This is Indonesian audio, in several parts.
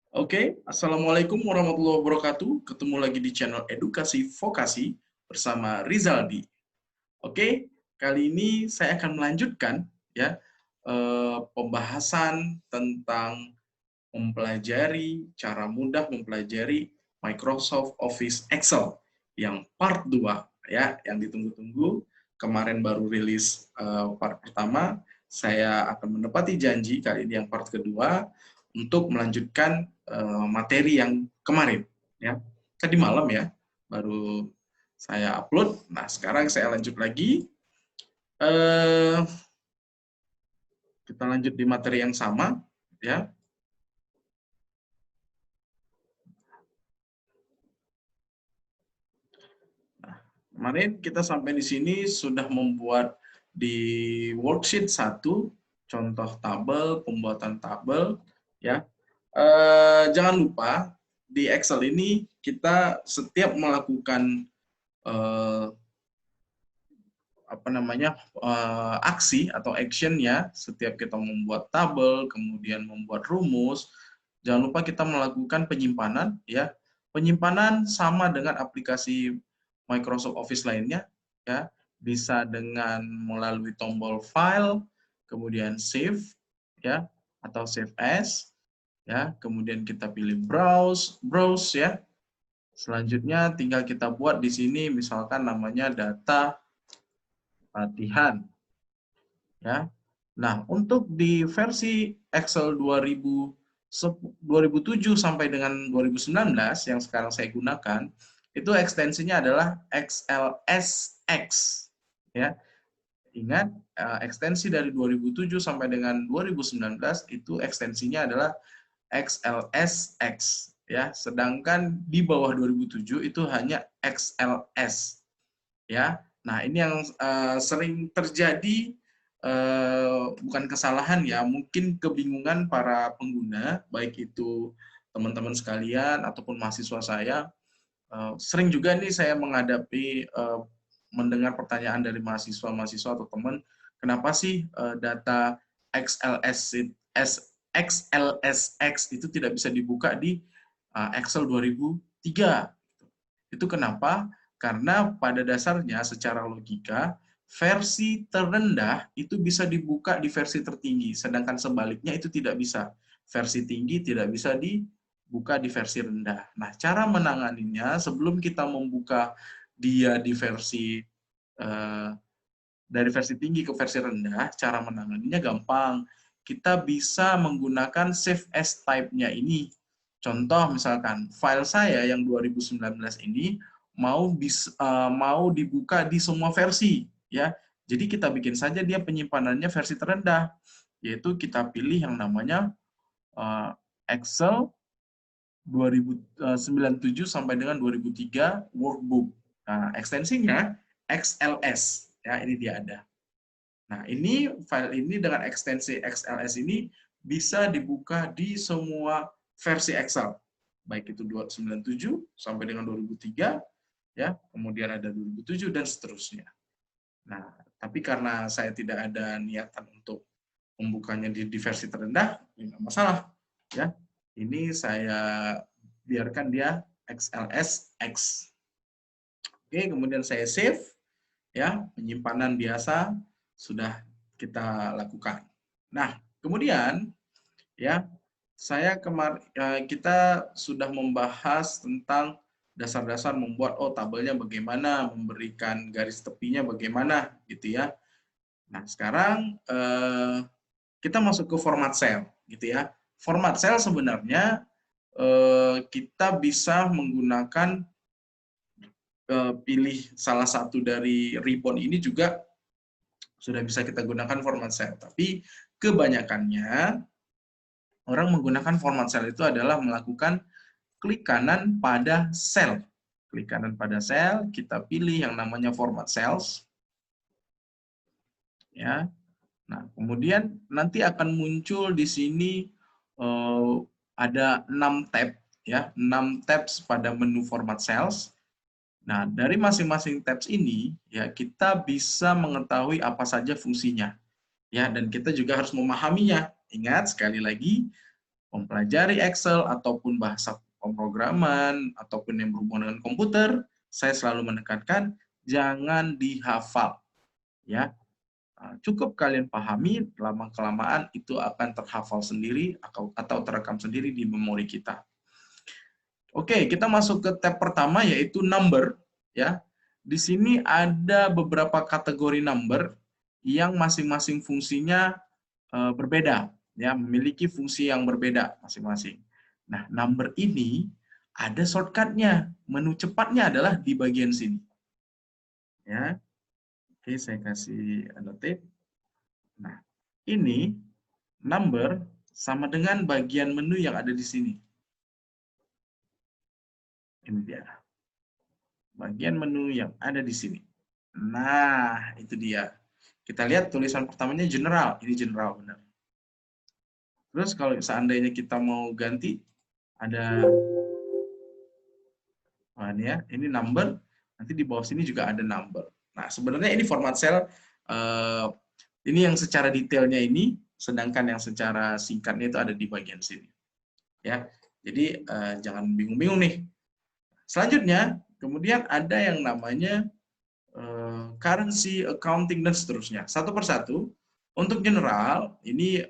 Oke, Assalamualaikum warahmatullahi wabarakatuh. Ketemu lagi di channel Edukasi Vokasi bersama Rizaldi. Oke, kali ini saya akan melanjutkan ya pembahasan tentang mempelajari cara mudah mempelajari Microsoft Office Excel yang part 2 ya, yang ditunggu-tunggu. Kemarin baru rilis part pertama, saya akan menepati janji kali ini yang part kedua untuk melanjutkan materi yang kemarin ya. Tadi malam ya baru saya upload. Nah, sekarang saya lanjut lagi. Eh, kita lanjut di materi yang sama ya. Kemarin kita sampai di sini sudah membuat di worksheet 1 contoh tabel, pembuatan tabel ya. Jangan lupa di Excel ini kita setiap melakukan eh, aksi atau action ya, setiap kita membuat tabel, kemudian membuat rumus, jangan lupa kita melakukan penyimpanan ya. Penyimpanan sama dengan aplikasi Microsoft Office lainnya ya, bisa dengan melalui tombol file, kemudian save ya, atau save as ya, kemudian kita pilih browse ya. Selanjutnya tinggal kita buat di sini misalkan namanya data latihan ya. Nah, untuk di versi Excel 2007 sampai dengan 2019 yang sekarang saya gunakan, itu ekstensinya adalah XLSX ya. Ingat, ekstensi dari 2007 sampai dengan 2019 itu ekstensinya adalah XLSX ya. Sedangkan di bawah 2007 itu hanya XLS ya. Nah, ini yang sering terjadi, bukan kesalahan ya, mungkin kebingungan para pengguna, baik itu teman-teman sekalian ataupun mahasiswa saya. Sering juga nih saya menghadapi mendengar pertanyaan dari mahasiswa-mahasiswa atau teman, kenapa sih data XLSX itu tidak bisa dibuka di Excel 2003? Itu kenapa? Karena pada dasarnya secara logika, versi terendah itu bisa dibuka di versi tertinggi, sedangkan sebaliknya itu tidak bisa. Versi tinggi tidak bisa dibuka di versi rendah. Nah, cara menanganinya sebelum kita membuka dia di versi dari versi tinggi ke versi rendah, cara menanganinya gampang. Kita bisa menggunakan save as type-nya ini. Contoh misalkan file saya yang 2019 ini mau dibuka di semua versi ya. Jadi kita bikin saja dia penyimpanannya versi terendah, yaitu kita pilih yang namanya Excel 2097 sampai dengan 2003 workbook. Nah, ekstensinya XLS ya, ini dia ada. Nah, ini file ini dengan ekstensi XLS ini bisa dibuka di semua versi Excel. Baik itu 297 sampai dengan 2003 ya, kemudian ada 2007 dan seterusnya. Nah, tapi karena saya tidak ada niatan untuk membukanya di versi terendah, ya nggak masalah ya. Ini saya biarkan dia XLSX. Oke, kemudian saya save ya, penyimpanan biasa sudah kita lakukan. Nah, kemudian ya, kita sudah membahas tentang dasar-dasar membuat tabelnya bagaimana, memberikan garis tepinya bagaimana gitu ya. Nah, sekarang kita masuk ke format cell gitu ya. Format cell sebenarnya kita bisa menggunakan pilih salah satu dari ribbon ini juga sudah bisa kita gunakan format cell. Tapi kebanyakannya orang menggunakan format cell itu adalah melakukan klik kanan pada sel. Klik kanan pada sel, kita pilih yang namanya format cells. Ya. Nah, kemudian nanti akan muncul di sini ada 6 tab ya, 6 tabs pada menu format cells. Nah, dari masing-masing tabs ini ya kita bisa mengetahui apa saja fungsinya. Ya, dan kita juga harus memahaminya. Ingat sekali lagi, mempelajari Excel ataupun bahasa pemrograman ataupun yang berhubungan dengan komputer, saya selalu menekankan jangan dihafal, ya. Cukup kalian pahami, lama-kelamaan itu akan terhafal sendiri atau terekam sendiri di memori kita. Oke, kita masuk ke tab pertama yaitu number, ya. Di sini ada beberapa kategori number yang masing-masing fungsinya berbeda, ya, memiliki fungsi yang berbeda masing-masing. Nah, number ini ada shortcut-nya. Menu cepatnya adalah di bagian sini. Ya. Oke, saya kasih annotate. Nah, ini number sama dengan bagian menu yang ada di sini. Ini dia. Bagian menu yang ada di sini. Nah, itu dia. Kita lihat tulisan pertamanya general. Ini general, benar. Terus kalau seandainya kita mau ganti, ada ini number, nanti di bawah sini juga ada number. Nah, sebenarnya ini format sel, ini yang secara detailnya ini, sedangkan yang secara singkatnya itu ada di bagian sini. Ya, jadi jangan bingung-bingung nih. Selanjutnya, kemudian ada yang namanya currency, accounting, dan seterusnya. Satu persatu. Untuk general, ini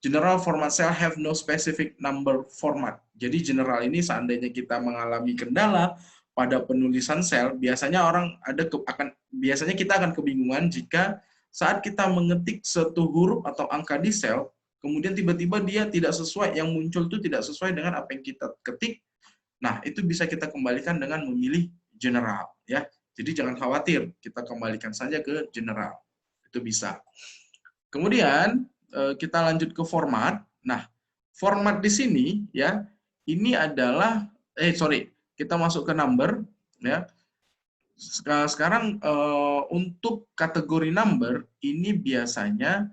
general format cell have no specific number format. Jadi general ini seandainya kita mengalami kendala pada penulisan sel, biasanya biasanya kita akan kebingungan jika saat kita mengetik satu huruf atau angka di sel, kemudian tiba-tiba dia tidak sesuai, yang muncul itu tidak sesuai dengan apa yang kita ketik. Nah, itu bisa kita kembalikan dengan memilih general, ya. Jadi jangan khawatir, kita kembalikan saja ke general. Itu bisa. Kemudian kita lanjut ke format. Nah, format di sini ya, ini adalah kita masuk ke number ya. Sekarang untuk kategori number ini biasanya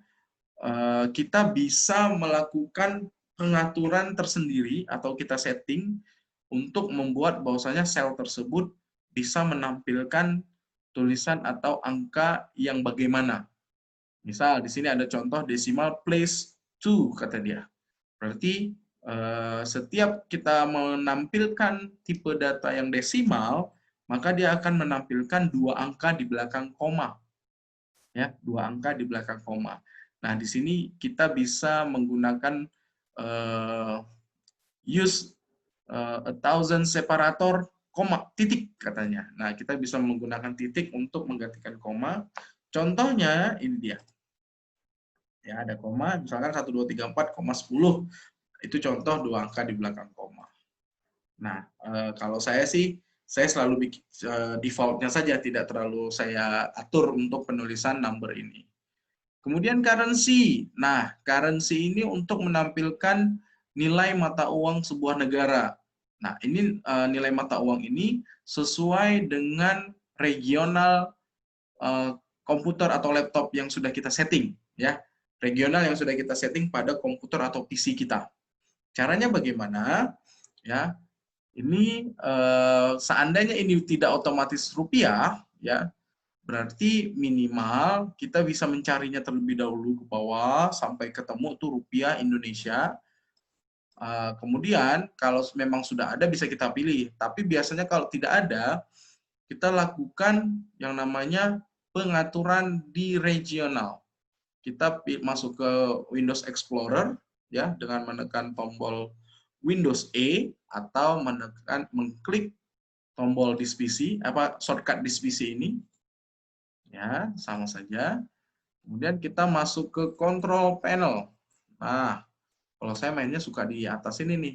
kita bisa melakukan pengaturan tersendiri atau kita setting untuk membuat bahwasanya sel tersebut bisa menampilkan tulisan atau angka yang bagaimana. Misal di sini ada contoh decimal place 2 kata dia. Berarti setiap kita menampilkan tipe data yang desimal, maka dia akan menampilkan 2 angka di belakang koma. Ya, 2 angka di belakang koma. Nah, di sini kita bisa menggunakan use 1000 separator koma titik katanya. Nah, kita bisa menggunakan titik untuk menggantikan koma. Contohnya ini dia. Ya, ada koma, misalkan 1 2 3 4, 10. Itu contoh 2 angka di belakang koma. Nah, kalau saya sih saya selalu bikin default-nya saja, tidak terlalu saya atur untuk penulisan number ini. Kemudian currency. Nah, currency ini untuk menampilkan nilai mata uang sebuah negara. Nah, ini nilai mata uang ini sesuai dengan regional komputer atau laptop yang sudah kita setting, ya. Regional yang sudah kita setting pada komputer atau PC kita. Caranya bagaimana? Ya, ini seandainya ini tidak otomatis rupiah, ya, berarti minimal kita bisa mencarinya terlebih dahulu ke bawah sampai ketemu tuh rupiah Indonesia. Kemudian kalau memang sudah ada bisa kita pilih. Tapi biasanya kalau tidak ada, kita lakukan yang namanya pengaturan di regional. Kita masuk ke Windows Explorer ya dengan menekan tombol Windows E atau mengklik tombol disk shortcut disk PC ini. Ya, sama saja. Kemudian kita masuk ke control panel. Nah, kalau saya mainnya suka di atas ini nih,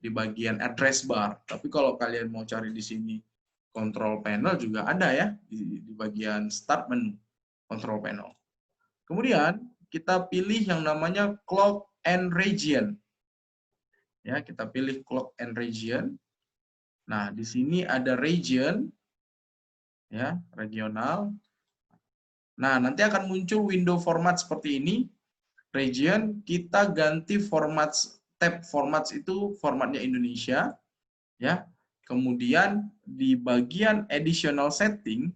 di bagian address bar. Tapi kalau kalian mau cari di sini control panel juga ada ya, di bagian start menu control panel. Kemudian kita pilih yang namanya clock and region. Ya, kita pilih clock and region. Nah, di sini ada region, ya, regional. Nah, nanti akan muncul window format seperti ini. Region, kita ganti format, tab formats itu formatnya Indonesia, ya. Kemudian di bagian additional setting,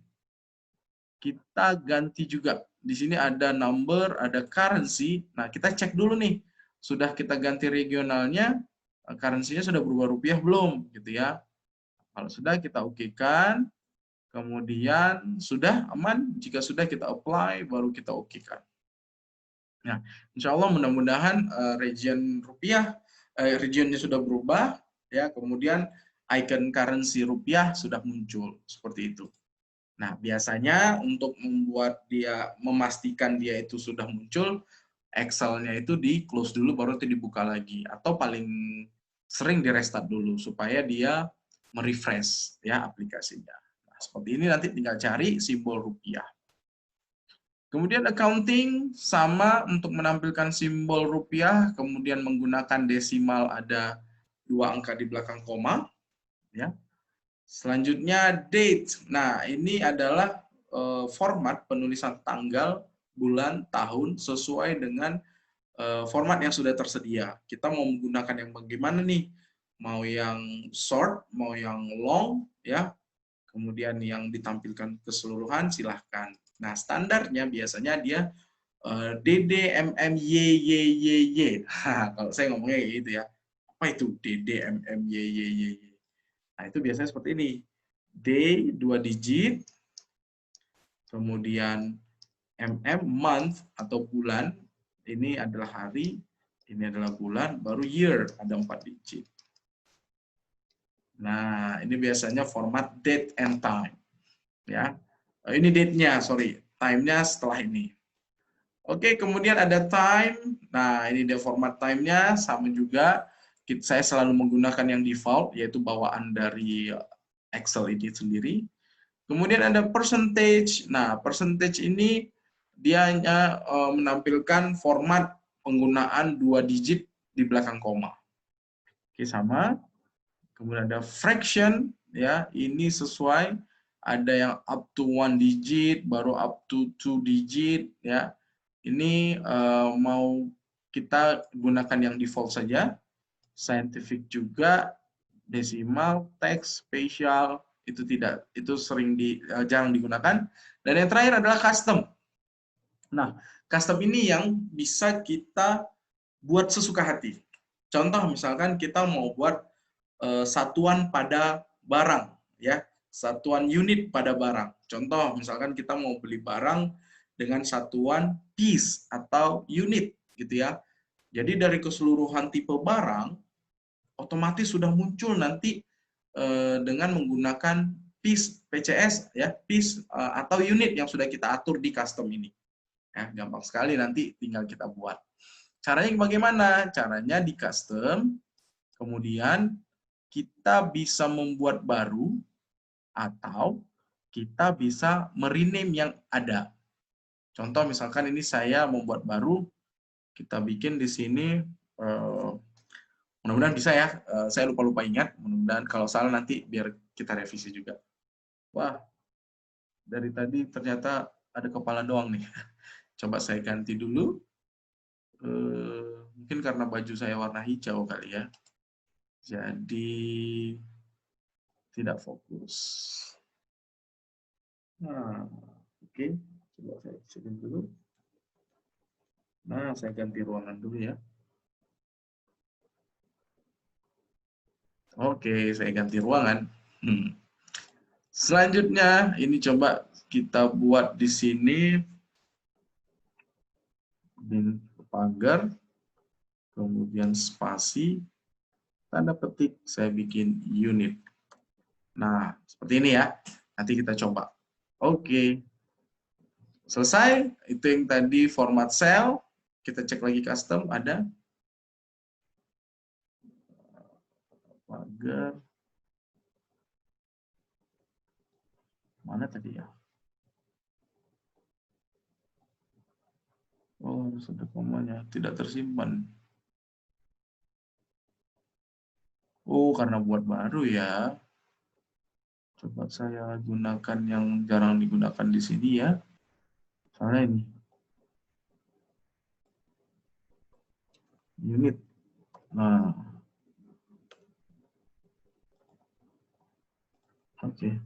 kita ganti juga. Di sini ada number, ada currency. Nah, kita cek dulu nih, sudah kita ganti regionalnya, currency-nya sudah berubah rupiah belum, gitu ya. Kalau sudah kita okekan, kemudian sudah aman, jika sudah kita apply, baru kita okekan. Nah, insya Allah mudah-mudahan region rupiah, regionnya sudah berubah, ya. Kemudian icon currency rupiah sudah muncul seperti itu. Nah, biasanya untuk membuat dia, memastikan dia itu sudah muncul, Excel-nya itu di close dulu, baru itu dibuka lagi, atau paling sering di restart dulu supaya dia merefresh ya aplikasinya. Nah, seperti ini nanti tinggal cari simbol rupiah. Kemudian accounting sama untuk menampilkan simbol rupiah, kemudian menggunakan desimal ada 2 angka di belakang koma, ya. Selanjutnya date. Nah, ini adalah format penulisan tanggal, bulan, tahun sesuai dengan format yang sudah tersedia. Kita mau menggunakan yang bagaimana nih? Mau yang short, mau yang long, ya. Kemudian yang ditampilkan keseluruhan silahkan. Nah, standarnya biasanya dia DD, MM, YYYY. Kalau saya ngomongnya kayak gitu ya. Apa itu DD, MM, YYYY? Nah, itu biasanya seperti ini. D 2 digit, kemudian MM, month atau bulan, ini adalah hari, ini adalah bulan, baru year, ada 4 digit. Nah, ini biasanya format date and time. Ya, ini date-nya, sorry. Time-nya setelah ini. Oke, kemudian ada time. Nah, ini dia format time-nya, sama juga. Saya selalu menggunakan yang default, yaitu bawaan dari Excel ini sendiri. Kemudian ada percentage. Nah, percentage ini dia hanya menampilkan format penggunaan 2 digit di belakang koma. Oke, sama. Kemudian ada fraction, ya, ini sesuai, ada yang up to 1 digit, baru up to 2 digit, ya. Ini mau kita gunakan yang default saja. Scientific juga, desimal, teks, spesial, itu tidak, itu jarang digunakan. Dan yang terakhir adalah custom. Nah, custom ini yang bisa kita buat sesuka hati. Contoh misalkan kita mau buat satuan pada barang, ya, satuan unit pada barang. Contoh misalkan kita mau beli barang dengan satuan piece atau unit, gitu ya. Jadi dari keseluruhan tipe barang otomatis sudah muncul nanti dengan menggunakan piece PCS, ya, piece atau unit yang sudah kita atur di custom ini. Ya, gampang sekali, nanti tinggal kita buat. Caranya bagaimana? Caranya di custom, kemudian kita bisa membuat baru atau kita bisa merename yang ada. Contoh misalkan ini saya membuat baru, kita bikin di sini, mudah-mudahan bisa ya, saya lupa-lupa ingat, mudah-mudahan kalau salah nanti biar kita revisi juga. Wah, dari tadi ternyata ada kepala doang nih. Coba saya ganti dulu. Mungkin karena baju saya warna hijau kali ya. Jadi tidak fokus. Nah, oke. Coba saya cek dulu. Nah, saya ganti ruangan dulu ya. Oke, saya ganti ruangan. Selanjutnya, ini coba kita buat di sini bin pagar, kemudian spasi, tanda petik, saya bikin unit. Nah, seperti ini ya. Nanti kita coba. Oke. Selesai. Itu yang tadi format cell. Kita cek lagi custom, ada. Pagar. Mana tadi ya? Oh, harus ada komanya. Tidak tersimpan. Oh, karena buat baru ya. Coba saya gunakan yang jarang digunakan di sini ya. Soalnya ini. Unit. Nah. Oke.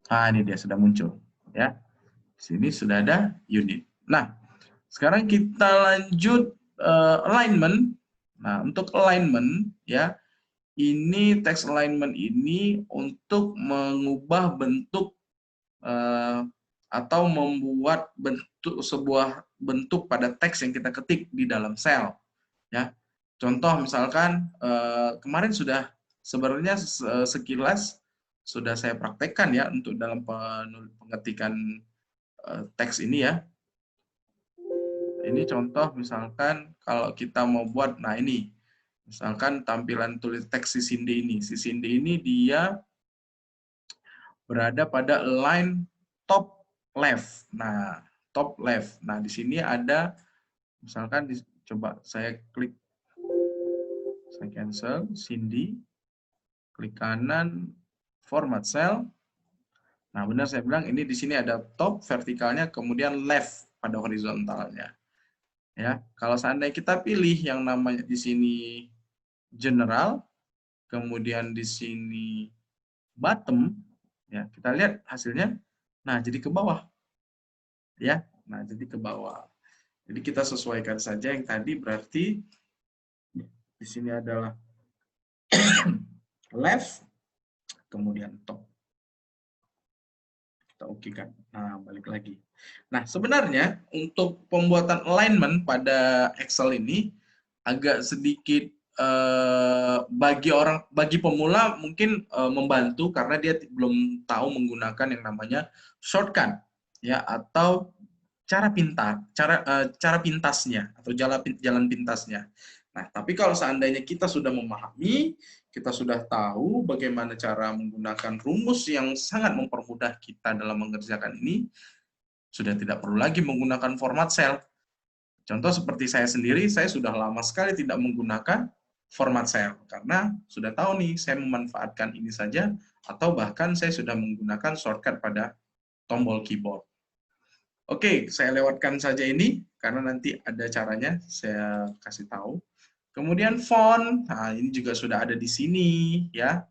Ah, ini dia sudah muncul. Ya. Sini sudah ada unit. Nah, sekarang kita lanjut alignment. Nah, untuk alignment ya, ini text alignment ini untuk mengubah bentuk atau membuat sebuah bentuk pada teks yang kita ketik di dalam sel. Ya, contoh misalkan kemarin sudah sebenarnya sekilas sudah saya praktekkan ya untuk dalam pengetikan teks ini ya. Ini contoh misalkan kalau kita mau buat, nah ini misalkan tampilan tulis teks si Cindy ini. Si Cindy ini dia berada pada line top left. Nah, top left. Nah, di sini ada misalkan coba saya klik, saya cancel Cindy, klik kanan format cell. Nah, benar saya bilang ini di sini ada top vertikalnya, kemudian left pada horizontalnya. Ya, kalau seandainya kita pilih yang namanya di sini general, kemudian di sini bottom, ya kita lihat hasilnya. Nah, jadi ke bawah. Ya, nah jadi ke bawah. Jadi kita sesuaikan saja yang tadi, berarti di sini adalah left, kemudian top. Kita oke kan. Nah, balik lagi. Nah, sebenarnya untuk pembuatan alignment pada Excel ini agak sedikit bagi pemula mungkin membantu karena dia belum tahu menggunakan yang namanya shortcut ya, atau cara pintasnya atau jalan pintasnya. Nah, tapi kalau seandainya kita sudah memahami, kita sudah tahu bagaimana cara menggunakan rumus yang sangat mempermudah kita dalam mengerjakan ini, sudah tidak perlu lagi menggunakan format cell. Contoh seperti saya sendiri, saya sudah lama sekali tidak menggunakan format cell, karena sudah tahu nih, saya memanfaatkan ini saja, atau bahkan saya sudah menggunakan shortcut pada tombol keyboard. Oke, saya lewatkan saja ini, karena nanti ada caranya, saya kasih tahu. Kemudian font, nah ini juga sudah ada di sini, ya.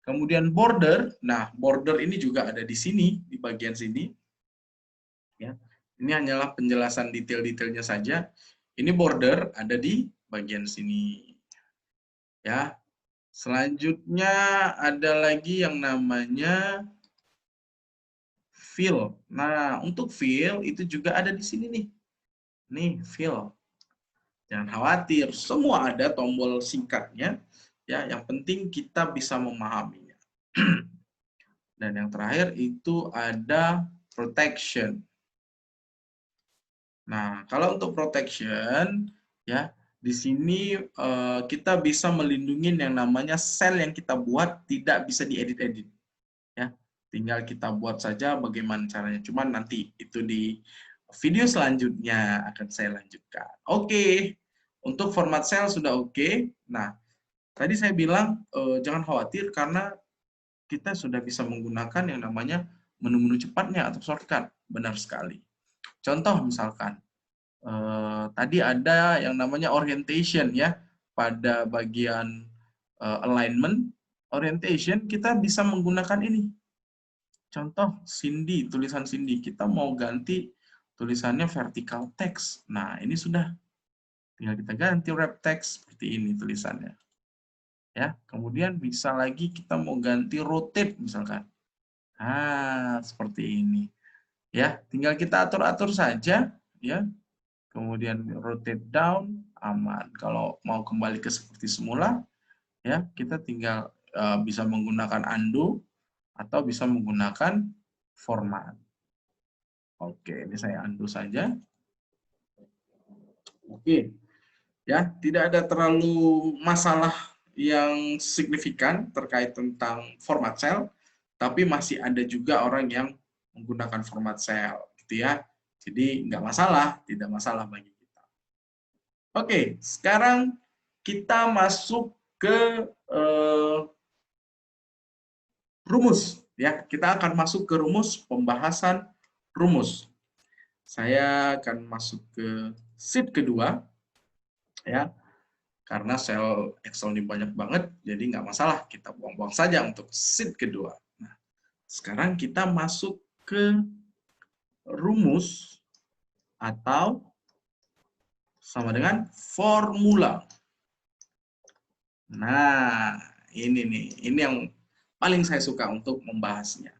Kemudian border, nah border ini juga ada di sini, di bagian sini. Ya, ini hanyalah penjelasan detail-detailnya saja. Ini border ada di bagian sini. Ya, selanjutnya ada lagi yang namanya fill. Nah, untuk fill itu juga ada di sini nih. Nih, fill. Jangan khawatir, semua ada tombol singkatnya. Ya, yang penting kita bisa memahaminya. Dan yang terakhir itu ada protection. Nah, kalau untuk protection, ya di sini kita bisa melindungi yang namanya sel yang kita buat tidak bisa diedit-edit. Ya, tinggal kita buat saja bagaimana caranya. Cuman nanti itu di video selanjutnya akan saya lanjutkan. Oke, untuk format sel sudah oke. Nah, tadi saya bilang jangan khawatir karena kita sudah bisa menggunakan yang namanya menu-menu cepatnya atau shortcut. Benar sekali. Contoh misalkan, tadi ada yang namanya orientation ya, pada bagian alignment, orientation kita bisa menggunakan ini. Contoh Cindy, tulisan Cindy, kita mau ganti tulisannya vertical text. Nah, ini sudah. Tinggal kita ganti wrap text seperti ini tulisannya. Ya, kemudian bisa lagi kita mau ganti rotate misalkan. Nah, seperti ini. Ya, tinggal kita atur-atur saja ya. Kemudian rotate down, aman. Kalau mau kembali ke seperti semula, ya kita tinggal bisa menggunakan undo atau bisa menggunakan format. Oke, ini saya undo saja. Oke, ya tidak ada terlalu masalah yang signifikan terkait tentang format cell, tapi masih ada juga orang yang menggunakan format cell, gitu ya. Jadi nggak masalah, tidak masalah bagi kita. Oke, sekarang kita masuk ke rumus. Ya, kita akan masuk ke rumus, pembahasan rumus. Saya akan masuk ke sheet kedua, ya, karena sel Excel ini banyak banget, jadi nggak masalah, kita buang-buang saja untuk sheet kedua. Nah, sekarang kita masuk ke rumus atau sama dengan formula. Nah, ini nih, ini yang paling saya suka untuk membahasnya.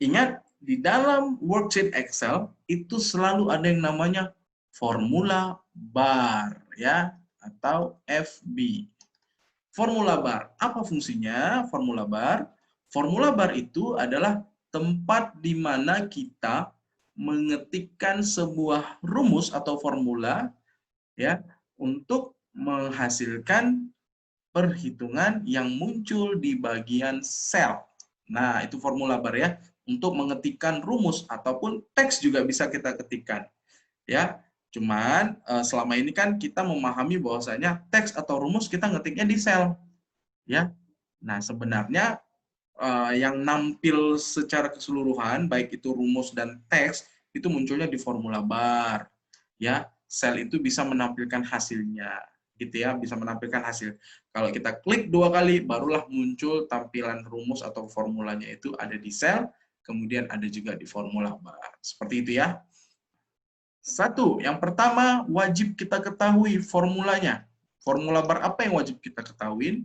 Ingat, di dalam worksheet Excel itu selalu ada yang namanya formula bar, ya, atau FB. Formula bar, apa fungsinya formula bar? Formula bar itu adalah tempat di mana kita mengetikkan sebuah rumus atau formula, ya, untuk menghasilkan perhitungan yang muncul di bagian sel. Nah, itu formula bar ya, untuk mengetikkan rumus ataupun teks juga bisa kita ketikkan. Ya, cuman selama ini kan kita memahami bahwasanya teks atau rumus kita ngetiknya di sel. Ya. Nah, sebenarnya yang nampil secara keseluruhan baik itu rumus dan teks itu munculnya di formula bar. Ya, sel itu bisa menampilkan hasilnya. Gitu ya, bisa menampilkan hasil. Kalau kita klik 2 kali, barulah muncul tampilan rumus atau formulanya itu ada di sel, kemudian ada juga di formula bar. Seperti itu ya. Satu, yang pertama wajib kita ketahui formulanya. Formula bar apa yang wajib kita ketahui?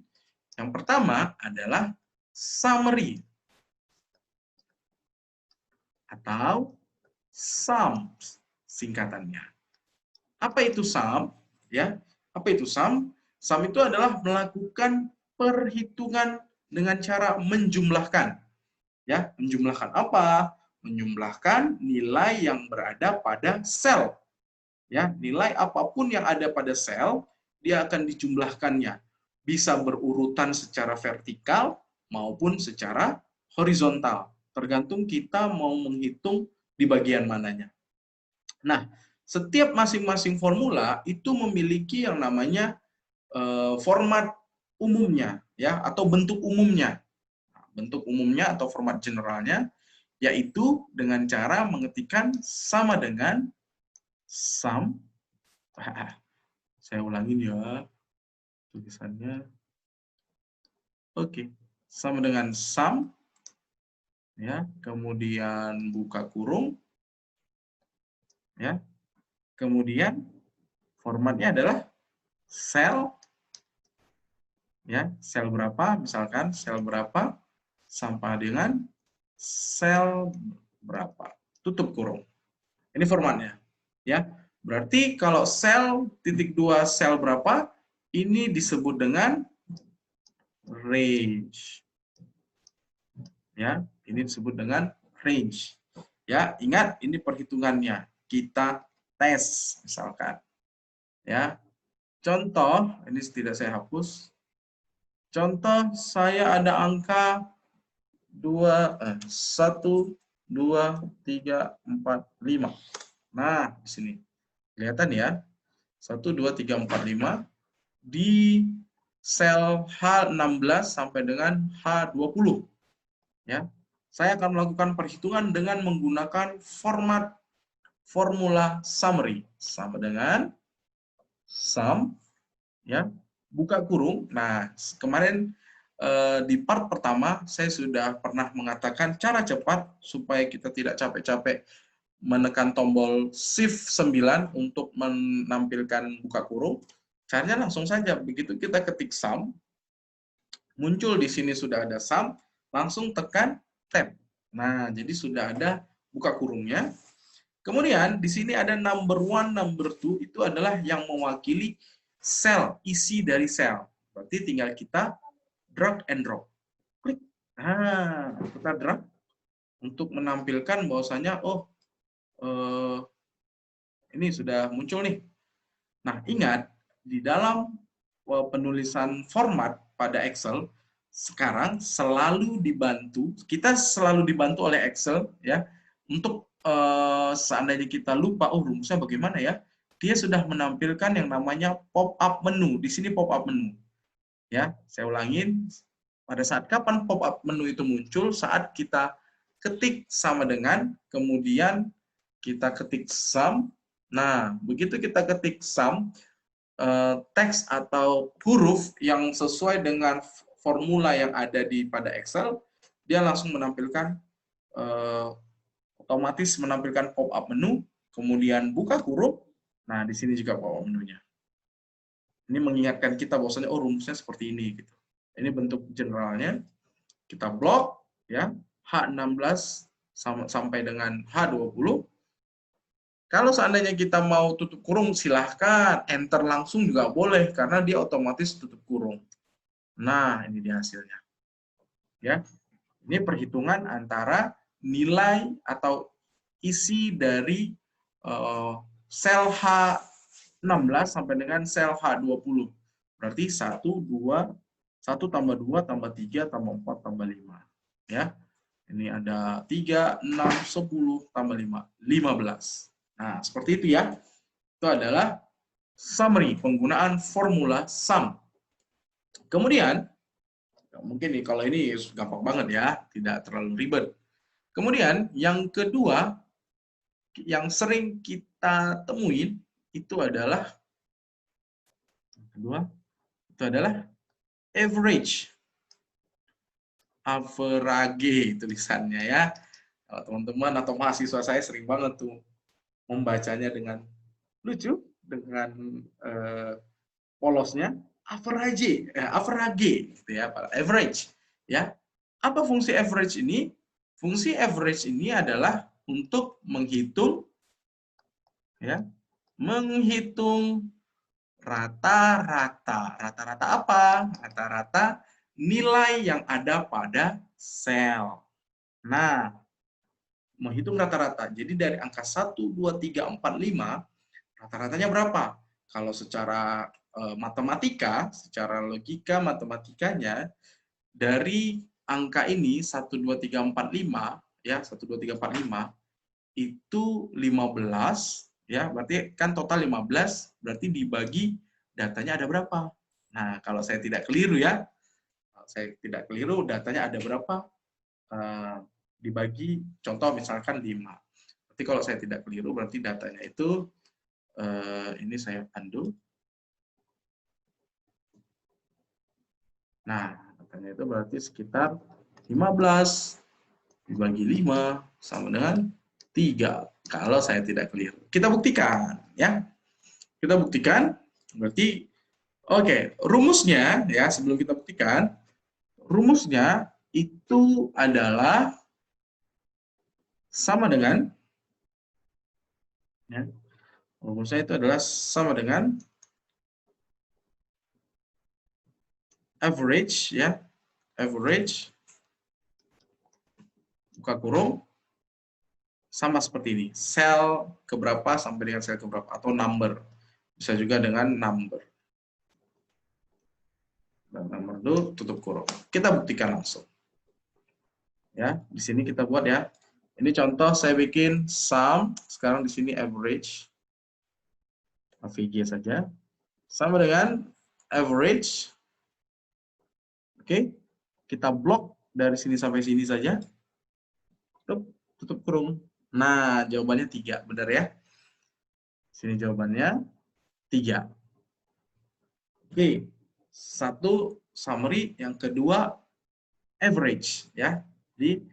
Yang pertama adalah summary atau sum singkatannya. Apa itu sum? Ya, apa itu sum? Sum itu adalah melakukan perhitungan dengan cara menjumlahkan. Ya, menjumlahkan apa? Menjumlahkan nilai yang berada pada sel. Ya, nilai apapun yang ada pada sel, dia akan dijumlahkannya. Bisa berurutan secara vertikal maupun secara horizontal. Tergantung kita mau menghitung di bagian mananya. Nah, setiap masing-masing formula itu memiliki yang namanya format umumnya, ya, atau bentuk umumnya. Bentuk umumnya atau format generalnya, yaitu dengan cara mengetikkan sama dengan sum. Saya ulangin ya tulisannya. Oke, sama dengan sum, ya, kemudian buka kurung, ya, kemudian formatnya adalah sel, ya, sel berapa, misalkan sel berapa sampai dengan sel berapa, tutup kurung. Ini formatnya, ya. Berarti kalau sel titik 2 sel berapa, ini disebut dengan range. Ya, ini disebut dengan range. Ya, ingat ini perhitungannya. Kita tes misalkan. Ya. Contoh, ini tidak saya hapus. Contoh saya ada angka 1 2 3 4 5. Nah, di sini. Kelihatan ya. 1 2 3 4 5 di sel H16 sampai dengan H20. Ya. Saya akan melakukan perhitungan dengan menggunakan format formula summary sama dengan sum, ya, buka kurung. Nah, kemarin di part pertama saya sudah pernah mengatakan cara cepat supaya kita tidak capek-capek menekan tombol Shift 9 untuk menampilkan buka kurung. Caranya langsung saja, begitu kita ketik sum, muncul di sini sudah ada sum, langsung tekan tab. Nah, jadi sudah ada buka kurungnya. Kemudian di sini ada number 1, number 2, itu adalah yang mewakili sel, isi dari sel. Berarti tinggal kita drag and drop. Klik. Nah, kita drag untuk menampilkan bahwasanya, oh, ini sudah muncul nih. Nah, ingat, di dalam penulisan format pada Excel, sekarang selalu dibantu, kita selalu dibantu oleh Excel, ya, untuk seandainya kita lupa, oh rumusnya bagaimana ya, dia sudah menampilkan yang namanya pop-up menu. Di sini pop-up menu. Ya, saya ulangin, pada saat kapan pop-up menu itu muncul? Saat kita ketik sama dengan, kemudian kita ketik sum. Nah, begitu kita ketik sum, teks atau huruf yang sesuai dengan formula yang ada pada Excel, dia langsung menampilkan otomatis menampilkan pop-up menu, kemudian buka kurung. Nah, di sini juga pop-up menunya. Ini mengingatkan kita bahwasanya rumusnya seperti ini gitu. Ini bentuk generalnya. Kita blok ya, H16 sampai dengan H20. Kalau seandainya kita mau tutup kurung, silahkan enter langsung juga boleh karena dia otomatis tutup kurung. Nah, ini dia hasilnya. Ya. Ini perhitungan antara nilai atau isi dari sel H16 sampai dengan sel H20. Berarti 1, 2, 1 tambah 2 tambah 3 tambah 4 tambah 5. Ya. Ini ada 3, 6, 10 tambah 5, 15. Nah, seperti itu ya. Itu adalah summary penggunaan formula sum. Kemudian, mungkin nih kalau ini gampang banget ya, tidak terlalu ribet. Kemudian yang kedua, yang sering kita temuin itu adalah average. Average tulisannya ya. Kalau teman-teman atau mahasiswa saya sering banget tuh membacanya dengan lucu, dengan polosnya average, gitu ya, average ya. Apa fungsi average ini? Fungsi average ini adalah untuk menghitung ya, menghitung rata-rata. Rata-rata apa? Rata-rata nilai yang ada pada sel. Nah, menghitung rata-rata. Jadi dari angka 1, 2, 3, 4, 5, rata-ratanya berapa? Kalau secara matematika, secara logika matematikanya, dari angka ini 1, 2, 3, 4, 5, ya 1, 2, 3, 4, 5, itu 15, ya berarti kan total 15, berarti dibagi datanya ada berapa? Nah, kalau saya tidak keliru ya, datanya ada berapa? Dibagi, contoh misalkan 5. Berarti kalau saya tidak keliru, berarti datanya itu, ini saya undo. Nah, datanya itu berarti sekitar 15 dibagi 5 sama dengan 3. Kalau saya tidak keliru. Kita buktikan, ya. Kita buktikan, berarti, oke, rumusnya, ya, sebelum kita buktikan, rumusnya itu adalah sama dengan, ya, rumusnya itu adalah sama dengan average, ya, average, buka kurung, sama seperti ini, sel keberapa sampai dengan sel keberapa, atau number, bisa juga dengan number. Dan nomor itu tutup kurung. Kita buktikan langsung. Ya, di sini kita buat ya. Ini contoh saya bikin sum, sekarang di sini average. AVG saja. Sama dengan average. Oke. Kita blok dari sini sampai sini saja. Tutup kurung. Nah, jawabannya 3, benar ya? Sini jawabannya 3. Oke. Satu summary, yang kedua average ya. Jadi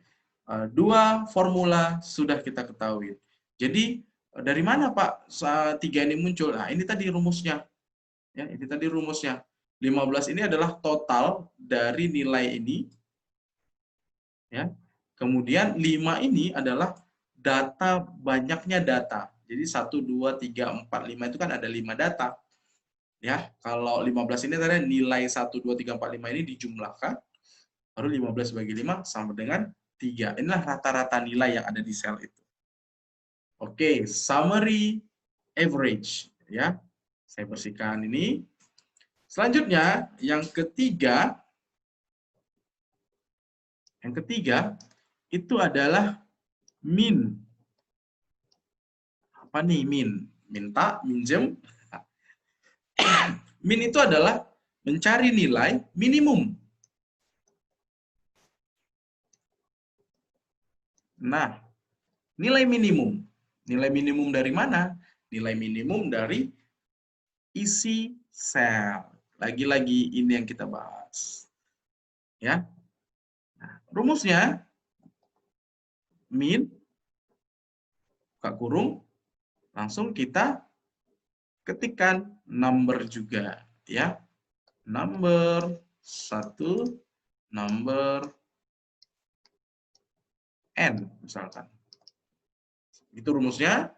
dua formula sudah kita ketahui. Jadi dari mana Pak 3 ini muncul? Nah, ini tadi rumusnya. Ya, ini tadi rumusnya. 15 ini adalah total dari nilai ini. Ya. Kemudian 5 ini adalah data, banyaknya data. Jadi 1, 2, 3, 4, 5 itu kan ada 5 data. Ya, kalau 15 ini tadi nilai 1, 2, 3, 4, 5 ini dijumlahkan, baru 15 bagi 5 sama dengan 3. Inilah rata-rata nilai yang ada di sel itu. Oke, summary average. Ya, saya bersihkan ini. Selanjutnya, yang ketiga itu adalah min. Apa nih min? Minta, minjem. Min itu adalah mencari nilai minimum. Nah, nilai minimum. Nilai minimum dari mana? Nilai minimum dari isi sel. Lagi-lagi ini yang kita bahas. Ya. Nah, rumusnya min buka kurung, langsung kita ketikkan number juga, ya. Number 1, number n, misalkan. Itu rumusnya.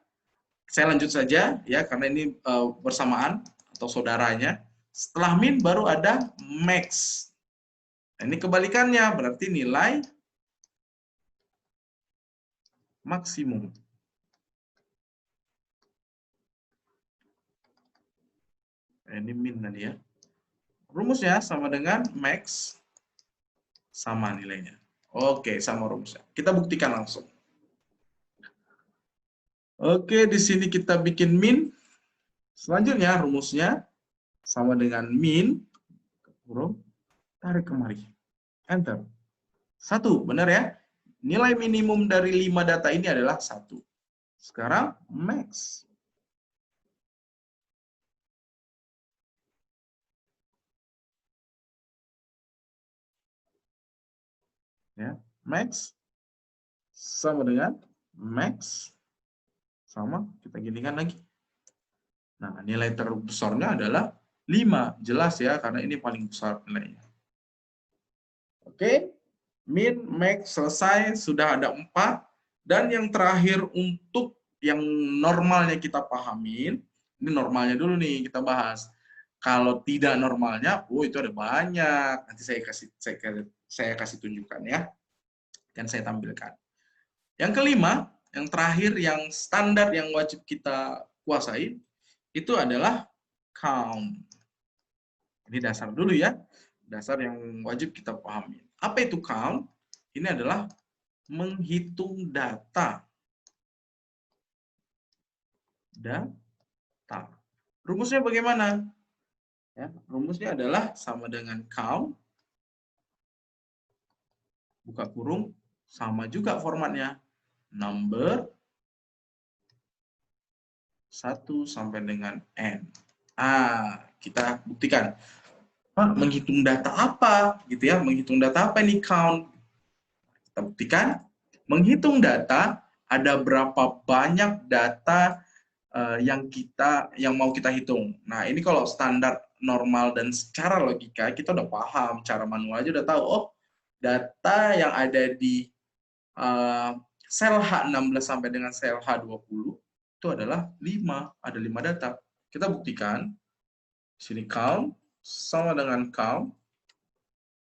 Saya lanjut saja, ya, karena ini bersamaan atau saudaranya. Setelah min baru ada max. Nah, ini kebalikannya, berarti nilai maksimum. Ini min tadi ya. Rumusnya sama dengan max sama nilainya. Oke, sama rumusnya. Kita buktikan langsung. Oke, di sini kita bikin min. Selanjutnya rumusnya sama dengan min, kurung, tarik kemari. Enter. 1, benar ya? Nilai minimum dari 5 data ini adalah 1. Sekarang max. Ya, max sama dengan max sama, kita ginikan lagi. Nah, nilai terbesarnya adalah 5. Jelas ya, karena ini paling besar nilainya. Oke, min, max, selesai. Sudah ada 4. Dan yang terakhir untuk yang normalnya kita pahamin, ini normalnya dulu nih kita bahas. Kalau tidak normalnya, itu ada banyak. Nanti saya kasih tunjukkan ya. Dan saya tampilkan. Yang kelima, yang terakhir, yang standar yang wajib kita kuasai, itu adalah count. Ini dasar dulu ya. Dasar yang wajib kita pahami. Apa itu count? Ini adalah menghitung data. Data. Rumusnya bagaimana? Ya, rumusnya adalah sama dengan count, buka kurung, sama juga formatnya. Number 1 sampai dengan n. Kita buktikan. Pak, menghitung data apa? Gitu ya, menghitung data apa ini count? Kita buktikan. Menghitung data, ada berapa banyak data yang mau kita hitung. Nah, ini kalau standar normal dan secara logika, kita udah paham. Cara manual aja udah tahu, oh, data yang ada di sel H16 sampai dengan sel H20 itu adalah 5. Ada 5 data. Kita buktikan. Sini count sama dengan count.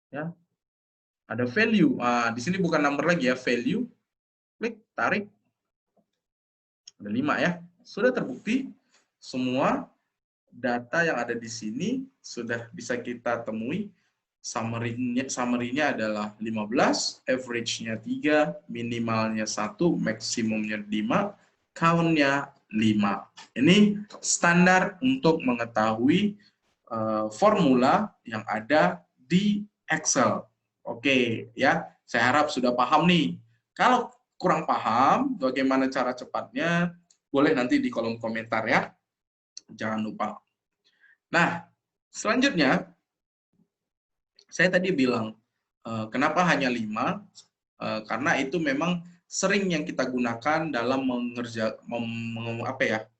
Ya. Ada value. Di sini bukan number lagi ya, value. Klik, tarik. Ada 5 ya. Sudah terbukti semua data yang ada di sini sudah bisa kita temui. Summary-nya adalah 15, average-nya 3, minimalnya 1, maksimumnya 5, count-nya 5. Ini standar untuk mengetahui formula yang ada di Excel. Oke, ya. Saya harap sudah paham nih. Kalau kurang paham bagaimana cara cepatnya, boleh nanti di kolom komentar ya. Jangan lupa. Nah, selanjutnya, saya tadi bilang, kenapa hanya 5? Karena itu memang sering yang kita gunakan dalam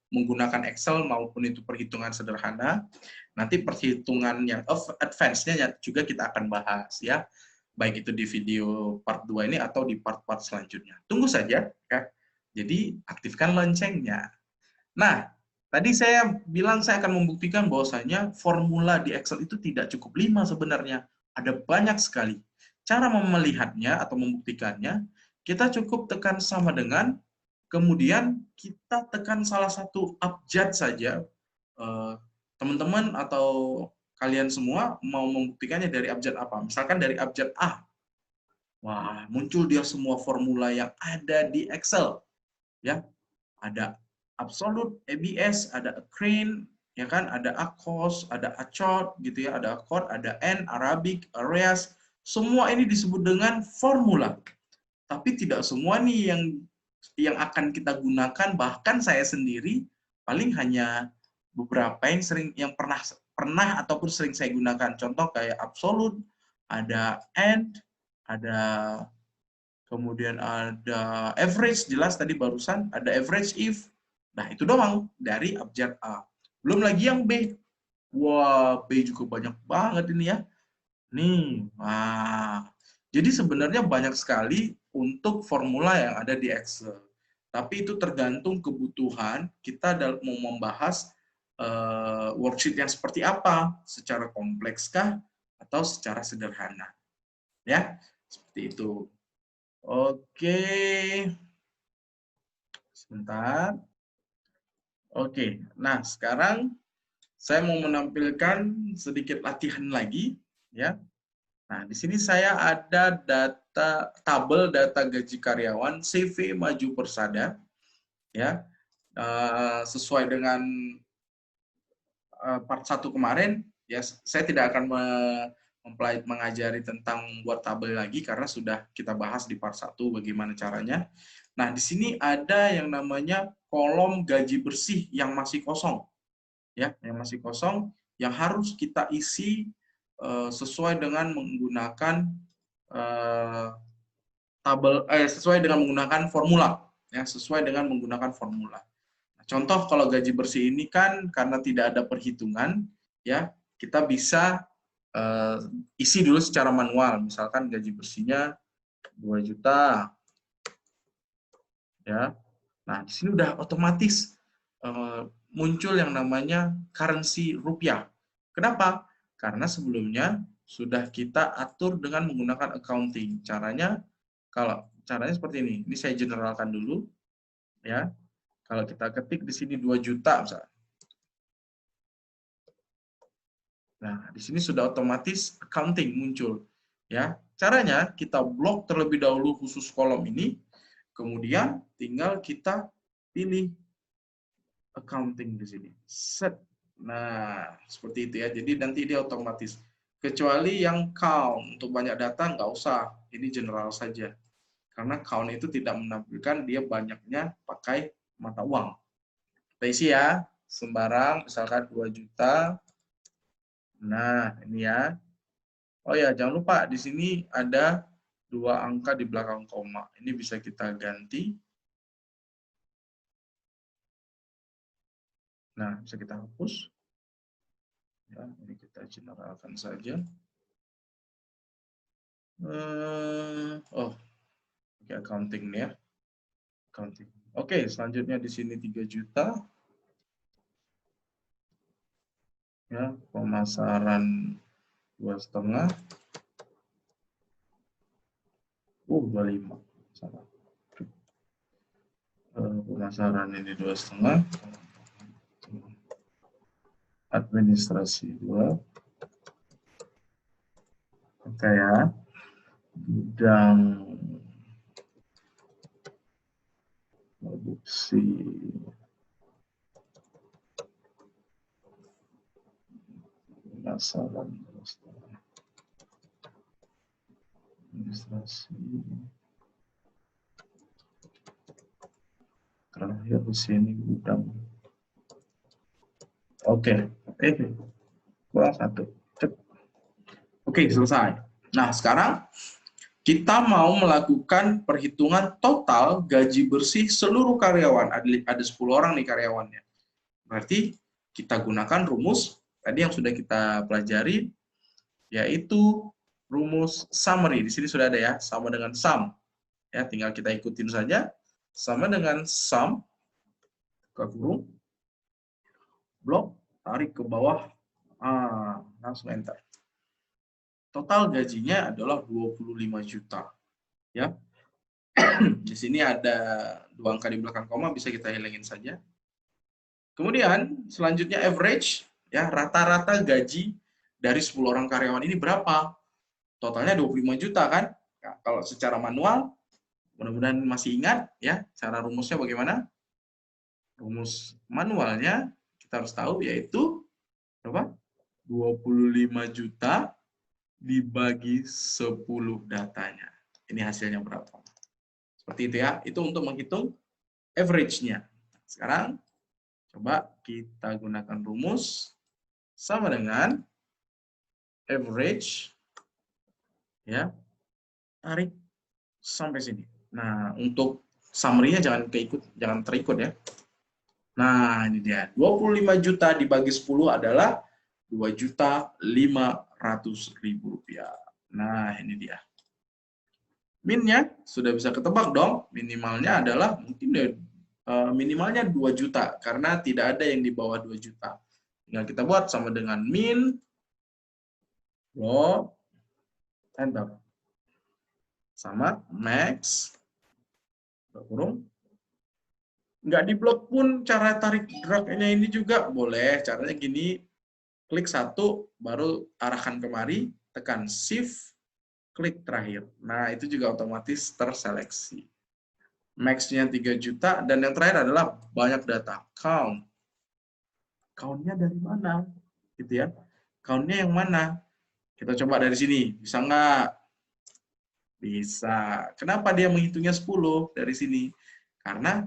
menggunakan Excel maupun itu perhitungan sederhana. Nanti perhitungan yang advance-nya juga kita akan bahas ya. Baik itu di video part 2 ini atau di part-part selanjutnya. Tunggu saja ya. Jadi aktifkan loncengnya. Nah, tadi saya bilang saya akan membuktikan bahwasanya formula di Excel itu tidak cukup 5 sebenarnya. Ada banyak sekali. Cara melihatnya atau membuktikannya, kita cukup tekan sama dengan, kemudian kita tekan salah satu abjad saja. Teman-teman atau kalian semua mau membuktikannya dari abjad apa? Misalkan dari abjad A. Wah, muncul dia semua formula yang ada di Excel. Ya, ada absolute, ABS, ada Ukraine, ya kan, ada ACOS, ada ACOT, gitu ya, ada ACOT, ada N, Arabic, Areas, semua ini disebut dengan formula. Tapi tidak semua nih yang akan kita gunakan, bahkan saya sendiri paling hanya beberapa yang pernah ataupun sering saya gunakan. Contoh kayak absolute, ada and, ada Kemudian ada average, jelas tadi barusan ada average if. Nah, itu doang dari abjad A. Belum lagi yang B. Wah, B juga banyak banget ini ya. Nih, nah. Jadi sebenarnya banyak sekali untuk formula yang ada di Excel. Tapi itu tergantung kebutuhan kita dalam mau membahas worksheet yang seperti apa, secara komplekskah atau secara sederhana. Ya, seperti itu. Oke, sebentar. Oke, nah sekarang saya mau menampilkan sedikit latihan lagi, ya. Nah, di sini saya ada tabel data gaji karyawan CV Maju Persada, ya, sesuai dengan part 1 kemarin. Ya, saya tidak akan mengajari tentang buat tabel lagi karena sudah kita bahas di part 1 bagaimana caranya. Nah, di sini ada yang namanya kolom gaji bersih yang masih kosong, ya, yang masih kosong, yang harus kita isi sesuai dengan menggunakan sesuai dengan menggunakan formula, ya, sesuai dengan menggunakan formula. Nah, contoh kalau gaji bersih ini kan karena tidak ada perhitungan, ya, kita bisa isi dulu secara manual. Misalkan gaji bersihnya 2 juta, ya. Nah, di sini udah otomatis muncul yang namanya currency rupiah. Kenapa? Karena sebelumnya sudah kita atur dengan menggunakan accounting. Caranya seperti ini. Ini saya generalkan dulu, ya. Kalau kita ketik di sini 2 juta misalnya. Nah, di sini sudah otomatis accounting muncul, ya. Caranya kita blok terlebih dahulu khusus kolom ini, kemudian tinggal kita pilih accounting di sini. Set. Nah, seperti itu ya. Jadi nanti dia otomatis. Kecuali yang count untuk banyak data nggak usah. Ini general saja. Karena count itu tidak menampilkan dia banyaknya pakai mata uang. Kita isi ya, sembarang, misalkan 2 juta. Nah, ini ya. Oh ya, jangan lupa di sini ada 2 angka di belakang koma. Ini bisa kita ganti. Nah, bisa kita hapus. Ya, ini kita generalkan saja. Oh, oke, accounting ya. Accounting. Oke, selanjutnya di sini 3 juta. Ya, pemasaran 2,5. 25. Salah. Pemasaran ini 2,5. Administrasi 2. Oke ya. Bidang produksi pemasaran administrasi. Terakhir di sini gudang. Oke, kurang 1. Oke, selesai. Nah, sekarang kita mau melakukan perhitungan total gaji bersih seluruh karyawan. Ada 10 orang nih karyawannya. Berarti kita gunakan rumus tadi yang sudah kita pelajari, yaitu rumus summary. Di sini sudah ada ya, sama dengan sum. Ya, tinggal kita ikutin saja. Sama dengan sum, buka kurung, blok, tarik ke bawah, langsung enter. Total gajinya adalah 25 juta. Ya. Di sini ada 2 angka di belakang koma, bisa kita hilangin saja. Kemudian selanjutnya average, ya, rata-rata gaji dari 10 orang karyawan ini berapa? Totalnya 25 juta kan? Nah, kalau secara manual, mudah-mudahan masih ingat ya, cara rumusnya bagaimana? Rumus manualnya kita harus tahu yaitu berapa? 25 juta dibagi 10 datanya. Ini hasilnya berapa? Seperti itu ya. Itu untuk menghitung average-nya. Sekarang coba kita gunakan rumus sama dengan average, ya, tarik sampai sini. Nah, untuk summary-nya jangan terikut ya. Nah, ini dia. 25 juta dibagi 10 adalah 2.500.000 rupiah. Nah, ini dia. Minnya sudah bisa ketebak dong. Minimalnya adalah mungkin minimalnya 2 juta karena tidak ada yang di bawah 2 juta. Tinggal kita buat sama dengan min low enter sama max kurung. Nggak di blok pun cara tarik drag-nya ini juga boleh. Caranya gini, klik satu, baru arahkan kemari, tekan shift, klik terakhir. Nah, itu juga otomatis terseleksi. Max-nya 3 juta, dan yang terakhir adalah banyak data. Count. Count-nya dari mana? Gitu ya. Count-nya yang mana? Kita coba dari sini. Bisa nggak? Bisa. Kenapa dia menghitungnya 10 dari sini? Karena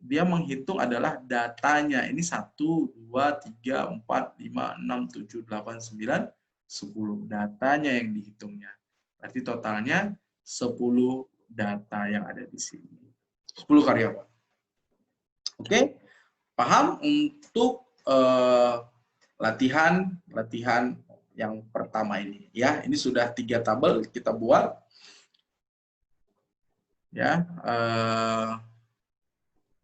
dia menghitung adalah datanya. Ini 1, 2, 3, 4, 5, 6, 7, 8, 9, 10. Datanya yang dihitungnya. Berarti totalnya 10 data yang ada di sini. 10 karyawan. Oke? Paham untuk latihan yang pertama ini. Ya, ini sudah 3 tabel kita buat. Ya,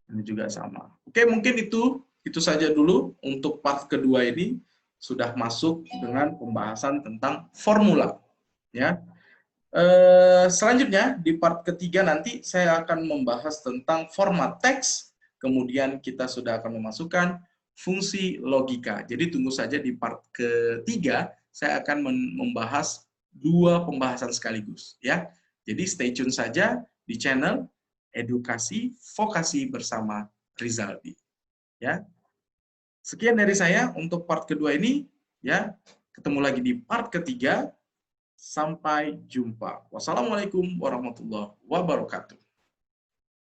ini juga sama. Oke, mungkin itu saja dulu untuk part kedua ini sudah masuk dengan pembahasan tentang formula. Ya, selanjutnya di part ketiga nanti saya akan membahas tentang format teks. Kemudian kita sudah akan memasukkan fungsi logika. Jadi tunggu saja di part ketiga saya akan membahas 2 pembahasan sekaligus. Ya, jadi stay tune saja di channel Edukasi Vokasi bersama Rizaldi. Ya. Sekian dari saya untuk part kedua ini, ya. Ketemu lagi di part ketiga. Sampai jumpa. Wassalamualaikum warahmatullahi wabarakatuh.